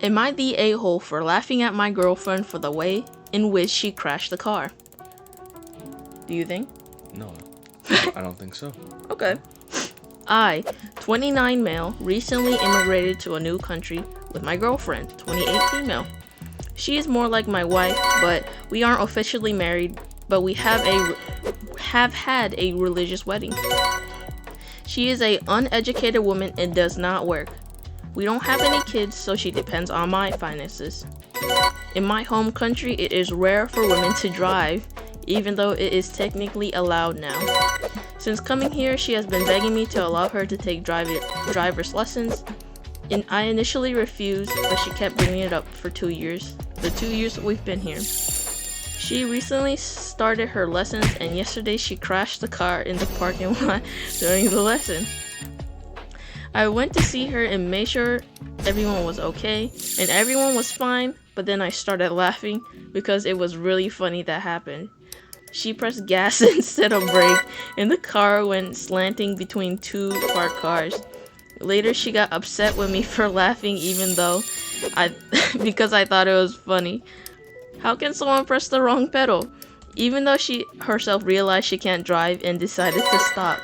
Am I the a-hole for laughing at my girlfriend for the way in which she crashed the car? Do you think? No, I don't think so. Okay. I, 29 male, recently immigrated to a new country with my girlfriend, 28 female. She is more like my wife, but we aren't officially married, but we have had a religious wedding. She is a uneducated woman and does not work. We don't have any kids, so she depends on my finances. In my home country, it is rare for women to drive, even though it is technically allowed now. Since coming here, she has been begging me to allow her to take driver's lessons, and I initially refused, but she kept bringing it up for 2 years. The 2 years we've been here. She recently started her lessons, and yesterday she crashed the car in the parking lot during the lesson. I went to see her and made sure everyone was okay, and everyone was fine, but then I started laughing because it was really funny that happened. She pressed gas instead of brake, and the car went slanting between two parked cars. Later, she got upset with me for laughing even though because I thought it was funny. How can someone press the wrong pedal? Even though she herself realized she can't drive and decided to stop.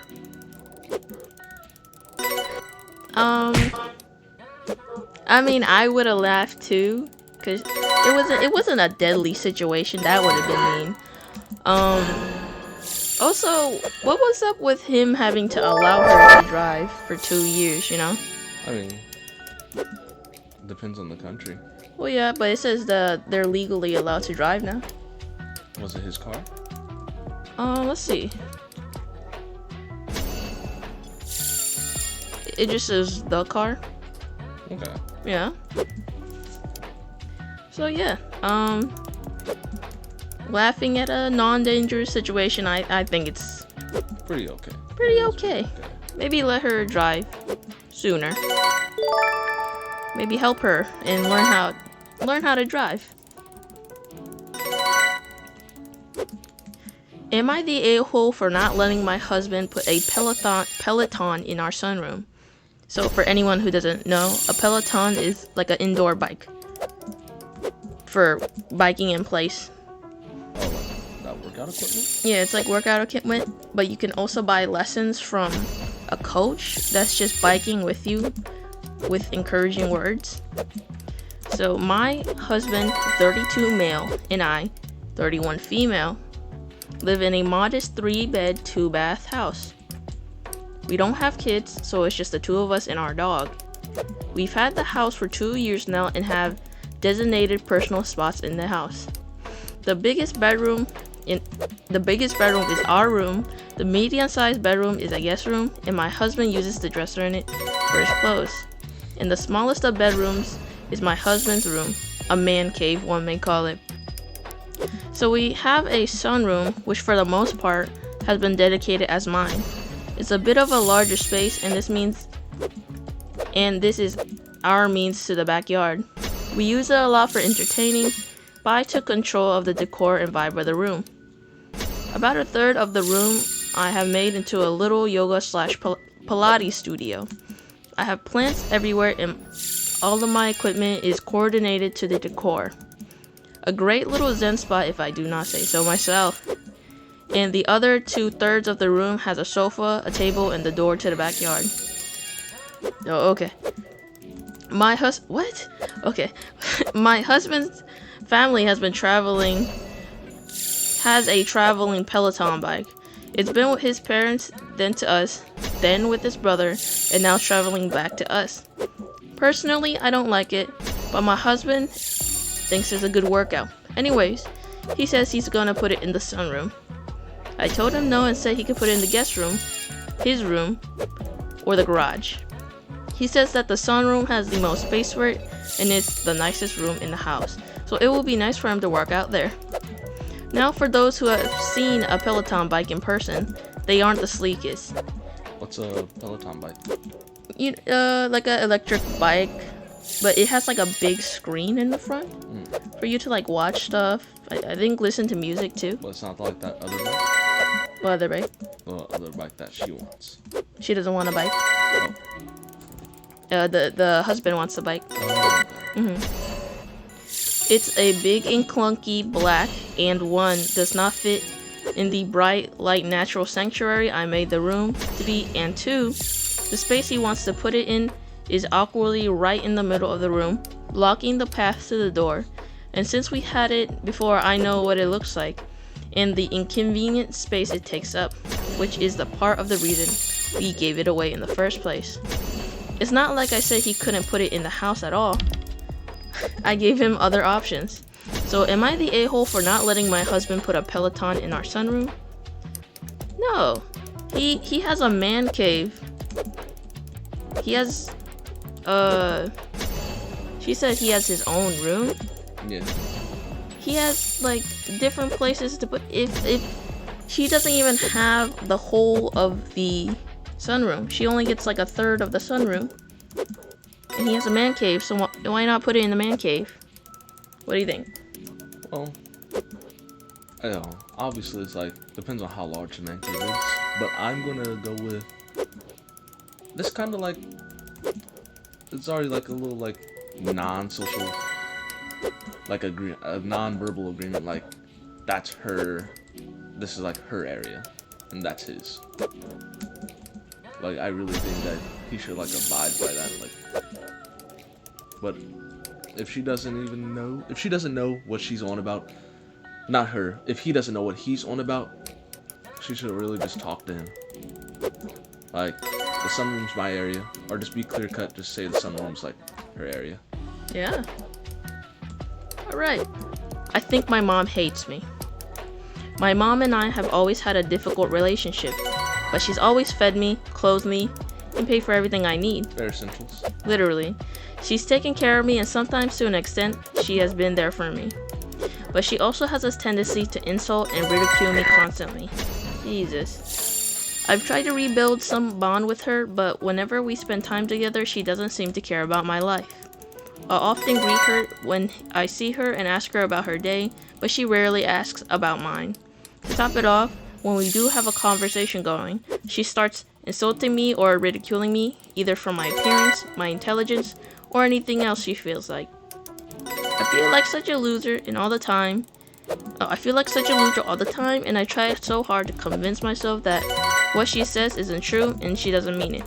I mean, I would have laughed too, cause it wasn't a deadly situation. That would have been mean. Also, what was up with him having to allow her to drive for 2 years, you know? I mean, depends on the country. Well, yeah, but it says that they're legally allowed to drive now. Was it his car? Let's see. It just says the car. Okay. Yeah. So yeah, laughing at a non-dangerous situation, I think it's Pretty okay. pretty okay. Maybe let her drive sooner. Maybe help her and learn how to drive. Am I the a-hole for not letting my husband put a Peloton in our sunroom? So for anyone who doesn't know, a Peloton is like an indoor bike for biking in place. Oh, like that workout equipment? Yeah, it's like workout equipment, but you can also buy lessons from a coach that's just biking with you with encouraging words. So my husband, 32 male, and I, 31 female, live in a modest 3-bed, 2-bath house. We don't have kids, so it's just the two of us and our dog. We've had the house for 2 years now and have designated personal spots in the house. The biggest bedroom is our room. The medium-sized bedroom is a guest room, and my husband uses the dresser in it for his clothes. And the smallest of bedrooms is my husband's room, a man cave, one may call it. So we have a sunroom, which for the most part has been dedicated as mine. It's a bit of a larger space, and this is our means to the backyard. We use it a lot for entertaining, but I took control of the decor and vibe of the room. About a third of the room I have made into a little yoga / Pilates studio. I have plants everywhere and all of my equipment is coordinated to the decor. A great little zen spot if I do not say so myself. And the other 2/3 of the room has a sofa, a table, and the door to the backyard. Oh, okay. My husband's family has a traveling Peloton bike. It's been with his parents, then to us, then with his brother, and now traveling back to us. Personally, I don't like it, but my husband thinks it's a good workout. Anyways, he says he's gonna put it in the sunroom. I told him no and said he could put it in the guest room, his room, or the garage. He says that the sunroom has the most space for it and it's the nicest room in the house, so it will be nice for him to work out there. Now for those who have seen a Peloton bike in person, they aren't the sleekest. What's a Peloton bike? Like an electric bike, but it has like a big screen in the front for you to like watch stuff. I think listen to music too. But it's not like that other bike? What other bike? The other bike that she wants. She doesn't want a bike. Oh. The husband wants the bike. Oh. It's a big and clunky black, and one does not fit in the bright light natural sanctuary I made the room to be, and two, the space he wants to put it in is awkwardly right in the middle of the room, blocking the path to the door. And since we had it before, I know what it looks like and the inconvenient space it takes up, which is the part of the reason we gave it away in the first place. It's not like I said he couldn't put it in the house at all. I gave him other options. So am I the a-hole for not letting my husband put a Peloton in our sunroom? No. He has a man cave. He has she said he has his own room. Yeah. He has like different places to put. If she doesn't even have the whole of the sunroom, she only gets like a third of the sunroom, and he has a man cave. So why not put it in the man cave? What do you think? Well, I don't know. Obviously, it's like depends on how large the man cave is, but I'm gonna go with this kind of like it's already like a little like non-social, like a non-verbal agreement. Like that's her. This is like her area, and that's his. Like I really think that he should like abide by that. Like, but if she doesn't even know, if she doesn't know what she's on about, not her. If he doesn't know what he's on about, she should really just talk to him. Like the sunroom's my area, or just be clear cut. Just say the sunroom's like her area. Yeah. Alright. I think my mom hates me. My mom and I have always had a difficult relationship, but she's always fed me, clothed me, and paid for everything I need. Bare essentials. Literally. She's taken care of me, and sometimes to an extent, she has been there for me. But she also has this tendency to insult and ridicule me constantly. Jesus. I've tried to rebuild some bond with her, but whenever we spend time together, she doesn't seem to care about my life. I'll often greet her when I see her and ask her about her day, but she rarely asks about mine. To top it off, when we do have a conversation going, she starts insulting me or ridiculing me, either for my appearance, my intelligence, or anything else she feels like. I feel like such a loser all the time, and I try so hard to convince myself that what she says isn't true and she doesn't mean it.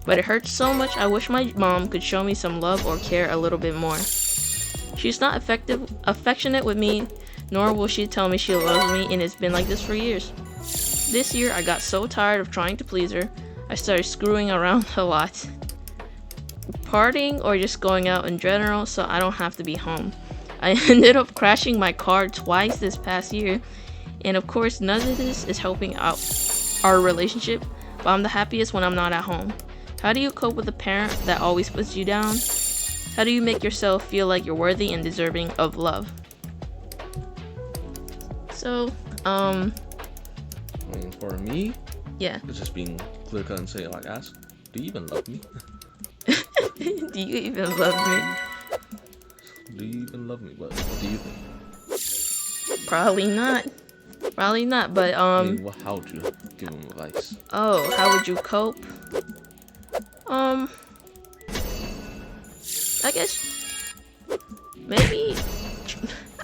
But it hurts so much. I wish my mom could show me some love or care a little bit more. She's not affectionate with me, nor will she tell me she loves me, and it's been like this for years. This year, I got so tired of trying to please her, I started screwing around a lot. Partying or just going out in general so I don't have to be home. I ended up crashing my car twice this past year, and of course none of this is helping out our relationship, but I'm the happiest when I'm not at home. How do you cope with a parent that always puts you down? How do you make yourself feel like you're worthy and deserving of love? So, I mean, for me, yeah. it's just being clear cut and say like, ask, do you even love me? Do you even love me? Do you even love me? What do you think? Probably not. Probably not, but I mean, how would you give him advice? Oh, how would you cope? I guess maybe,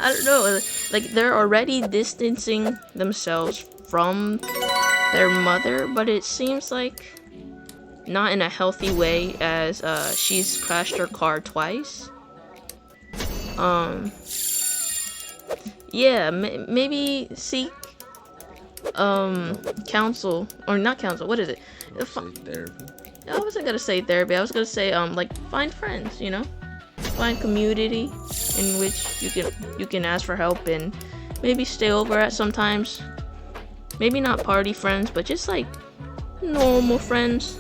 I don't know, like they're already distancing themselves from their mother, but it seems like not in a healthy way, as she's crashed her car twice. Yeah, maybe seek counsel, or not counsel, what is it? Therapy. I wasn't gonna say therapy. I was gonna say like find friends, you know, find community in which you can ask for help and maybe stay over at sometimes. Maybe not party friends, but just like normal friends.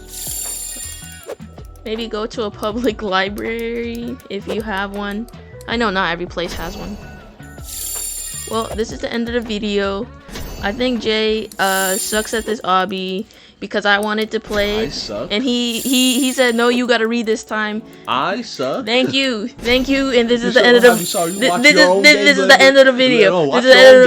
Maybe go to a public library if you have one. I know not every place has one. Well, this is the end of the video. I think Jay sucks at this obby because I wanted to play. I suck. And he said, no, you gotta read this time. I suck. Thank you, and this is the end of the. This This is the end of the video. This is the end of the